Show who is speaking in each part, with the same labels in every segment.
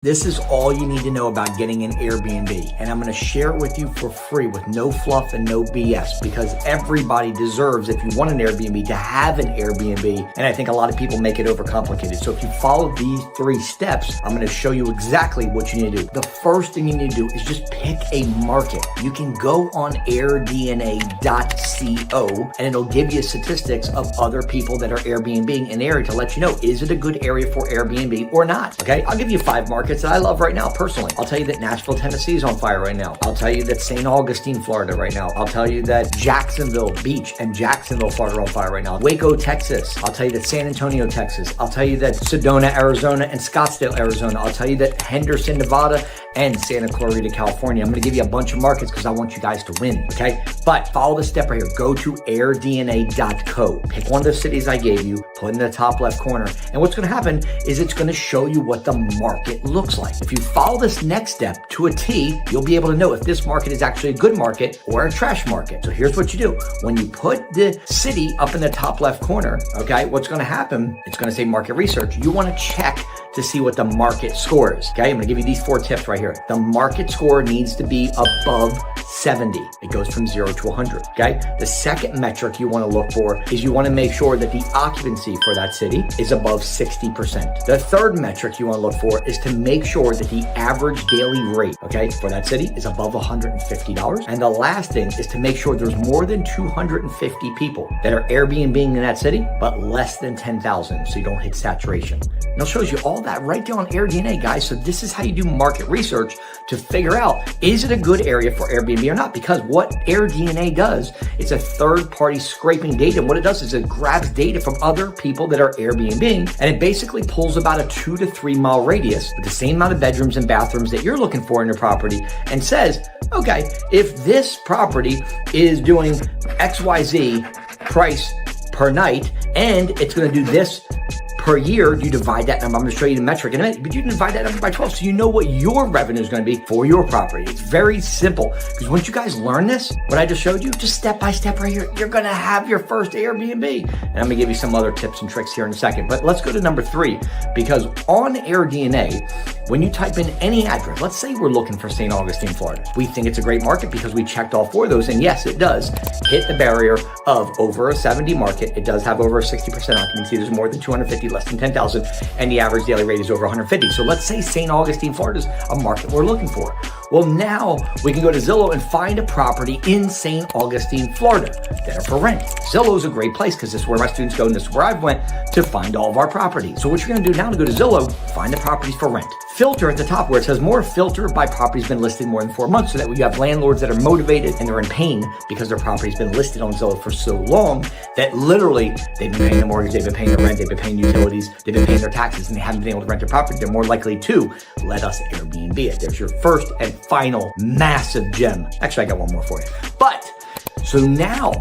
Speaker 1: This is all you need to know about getting an Airbnb, and I'm going to share it with you for free with no fluff and no BS, because everybody deserves, if you want an Airbnb, to have an Airbnb, and I think a lot of people make it overcomplicated. So if you follow these 3 steps, I'm going to show you exactly what you need to do. The first thing you need to do is just pick a market. You can go on airdna.co, and it'll give you statistics of other people that are Airbnb in an area to let you know, is it a good area for Airbnb or not? Okay, I'll give you 5 markets that I love right now personally. I'll tell you that Nashville, Tennessee is on fire right now. I'll tell you that St. Augustine, Florida right now. I'll tell you that Jacksonville Beach and Jacksonville, Florida are on fire right now. Waco, Texas. I'll tell you that San Antonio, Texas. I'll tell you that Sedona, Arizona and Scottsdale, Arizona. I'll tell you that Henderson, Nevada and Santa Clarita, California. I'm going to give you a bunch of markets because I want you guys to win, okay? But follow the step right here. Go to airdna.co. Pick one of the cities I gave you, put in the top left corner, and what's going to happen is it's going to show you what the market looks like. If you follow this next step to a T, you'll be able to know if this market is actually a good market or a trash market. So here's what you do. When you put the city up in the top left corner, okay, what's going to happen, it's going to say market research. You want to check to see what the market score is, okay? I'm going to give you these 4 tips right here. The market score needs to be above 70. It goes from 0 to 100, okay? The second metric you want to look for is you want to make sure that the occupancy for that city is above 60%. The third metric you want to look for is to make sure that the average daily rate, okay, for that city is above $150. And the last thing is to make sure there's more than 250 people that are Airbnb-ing in that city, but less than 10,000, so you don't hit saturation. And it shows you all that right there on AirDNA, guys. So this is how you do market research to figure out, is it a good area for Airbnb or not? Because what AirDNA does, it's a third-party scraping data. And what it does is it grabs data from other people that are Airbnb, and it basically pulls about a 2 to 3 mile radius with the same amount of bedrooms and bathrooms that you're looking for in your property, and says, okay, if this property is doing XYZ price per night, and it's going to do this per year, you divide that number. I'm going to show you the metric in a minute, but you can divide that number by 12 so you know what your revenue is going to be for your property. It's very simple, because once you guys learn this, what I just showed you, just step by step right here, you're going to have your first Airbnb. And I'm going to give you some other tips and tricks here in a second. But let's go to number 3, because on AirDNA, when you type in any address, let's say we're looking for St. Augustine, Florida. We think it's a great market because we checked all 4 of those, and yes, it does hit the barrier of over a 70 market. It does have over a 60% occupancy. There's more than 250, less than 10,000, and the average daily rate is over 150. So let's say St. Augustine, Florida is a market we're looking for. Well, now we can go to Zillow and find a property in St. Augustine, Florida that are for rent. Zillow is a great place because this is where my students go, and this is where I've went to find all of our properties. So what you're going to do now to go to Zillow, find the properties for rent. Filter at the top where it says more, filter by properties been listed more than 4 months, so that we have landlords that are motivated and they're in pain because their property's been listed on Zillow for so long that literally they've been paying the mortgage, they've been paying the rent, they've been paying utilities, they've been paying their taxes, and they haven't been able to rent their property. They're more likely to let us Airbnb it. There's your first and final massive gem. Actually, I got one more for you. But so now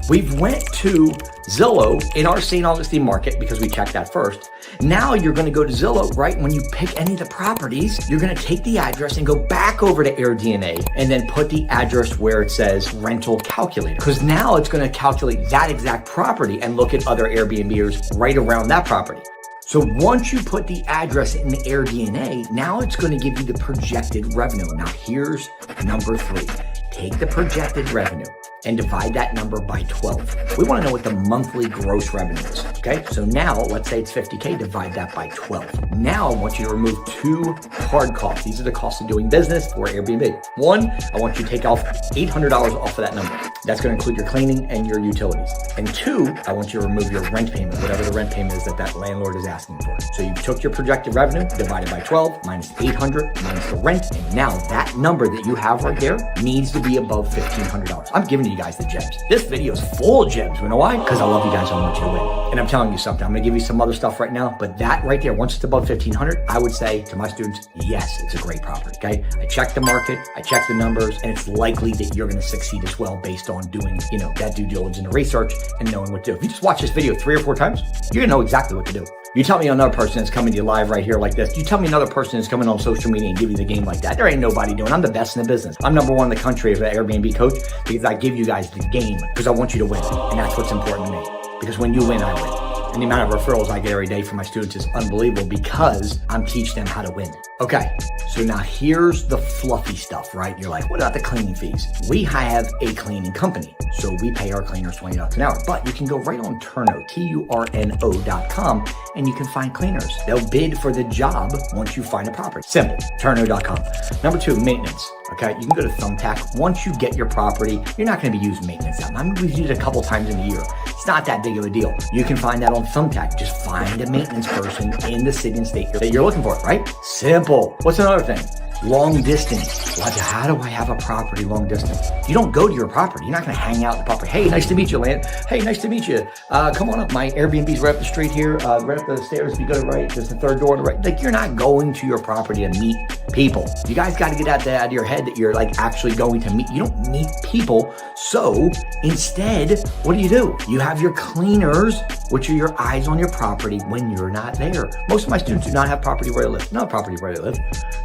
Speaker 1: we've went to Zillow in our St. Augustine market because we checked that first. Now you're going to go to Zillow, right? When you pick any of the properties, you're going to take the address and go back over to AirDNA and then put the address where it says rental calculator. Because now it's going to calculate that exact property and look at other Airbnbers right around that property. So once you put the address in the AirDNA, now it's going to give you the projected revenue. Now here's number 3. Take the projected revenue and divide that number by 12. We want to know what the monthly gross revenue is, okay? So now, let's say it's 50K, divide that by 12. Now I want you to remove 2 hard costs. These are the costs of doing business for Airbnb. 1, I want you to take off $800 off of that number. That's going to include your cleaning and your utilities. And 2, I want you to remove your rent payment, whatever the rent payment is that landlord is asking for. So you took your projected revenue, divided by 12, minus 800, minus the rent, and now that number that you have right there needs to be above $1,500. I'm giving you guys the gems. This video is full of gems. You know why? Because I love you guys. I want you to win. And I'm telling you something. I'm going to give you some other stuff right now, but that right there, once it's above 1,500, I would say to my students, yes, it's a great property. Okay. I checked the market, I checked the numbers, and it's likely that you're going to succeed as well based on doing, that due diligence and research and knowing what to do. If you just watch this video 3 or 4 times, you're going to know exactly what to do. You tell me another person that's coming to you live right here like this. You tell me another person that's coming on social media and give you the game like that. There ain't nobody doing. I'm the best in the business. I'm number 1 in the country as an Airbnb coach because I give you guys the game because I want you to win. And that's what's important to me. Because when you win, I win. And the amount of referrals I get every day from my students is unbelievable because I'm teaching them how to win. Okay, so now here's the fluffy stuff, right? You're like, what about the cleaning fees? We have a cleaning company, so we pay our cleaners $20 an hour, but you can go right on Turno, TURNO.com, and you can find cleaners. They'll bid for the job once you find a property. Simple, Turno.com. Number 2, maintenance. Okay, you can go to Thumbtack. Once you get your property, you're not going to be using maintenance out. I mean, we've used it a couple times in a year. It's not that big of a deal. You can find that on Thumbtack. Just find a maintenance person in the city and state that you're looking for, right? Simple. What's another thing? Long distance. How do I have a property long distance? You don't go to your property. You're not going to hang out at the property. Hey, nice to meet you, Lan. Hey, nice to meet you. Come on up. My Airbnb's right up the street here. Right up the stairs. If you go to the right, there's the third door to the right. Like, you're not going to your property to meet people. You guys got to get out of your head that you're like actually going to meet. You don't meet people. So instead, what do? You have your cleaners, which are your eyes on your property when you're not there. Most of my students do not have property where they live. Not property where they live.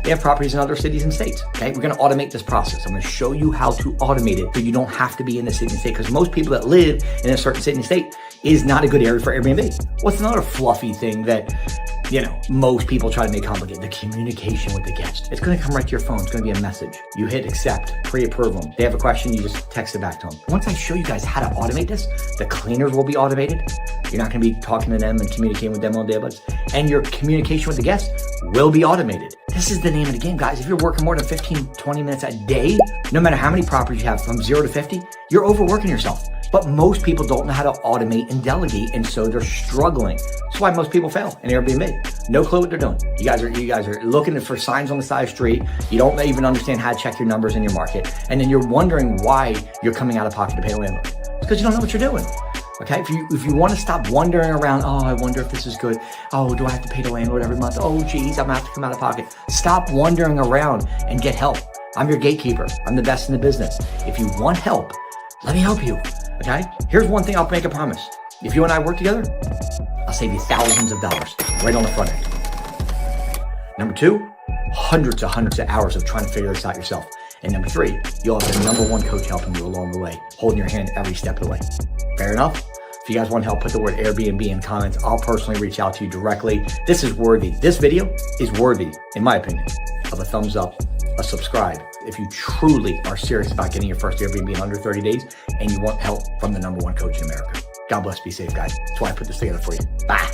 Speaker 1: They have properties in other cities and states. Okay, we're going to automate this process. I'm going to show you how to automate it so you don't have to be in the city and state, because most people that live in a certain city and state is not a good area for Airbnb. What's another fluffy thing that most people try to make complicated? The communication with the guest. It's going to come right to your phone. It's going to be a message. You hit accept, pre-approve them. They have a question, you just text it back to them. Once I show you guys how to automate this, the cleaners will be automated. You're not going to be talking to them and communicating with them all day, and your communication with the guest will be automated. This is the name of the game, guys. If you're working more than 15, 20 minutes a day, no matter how many properties you have from 0 to 50, you're overworking yourself. But most people don't know how to automate and delegate, and so they're struggling. That's why most people fail in Airbnb. No clue what they're doing. You guys are looking for signs on the side of the street. You don't even understand how to check your numbers in your market, and then you're wondering why you're coming out of pocket to pay a landlord. It's because you don't know what you're doing. Okay, if you want to stop wandering around, oh, I wonder if this is good. Oh, do I have to pay the landlord every month? Oh, geez, I'm gonna have to come out of pocket. Stop wandering around and get help. I'm your gatekeeper. I'm the best in the business. If you want help, let me help you. Okay, here's one thing I'll make a promise. If you and I work together, I'll save you thousands of dollars right on the front end. Number 2, hundreds of hours of trying to figure this out yourself. And number 3, you'll have the number 1 coach helping you along the way, holding your hand every step of the way. Fair enough? If you guys want help, put the word Airbnb in comments. I'll personally reach out to you directly. This is worthy. This video is worthy, in my opinion, of a thumbs up, a subscribe. If you truly are serious about getting your first Airbnb in under 30 days and you want help from the number 1 coach in America. God bless, be safe, guys. That's why I put this together for you. Bye.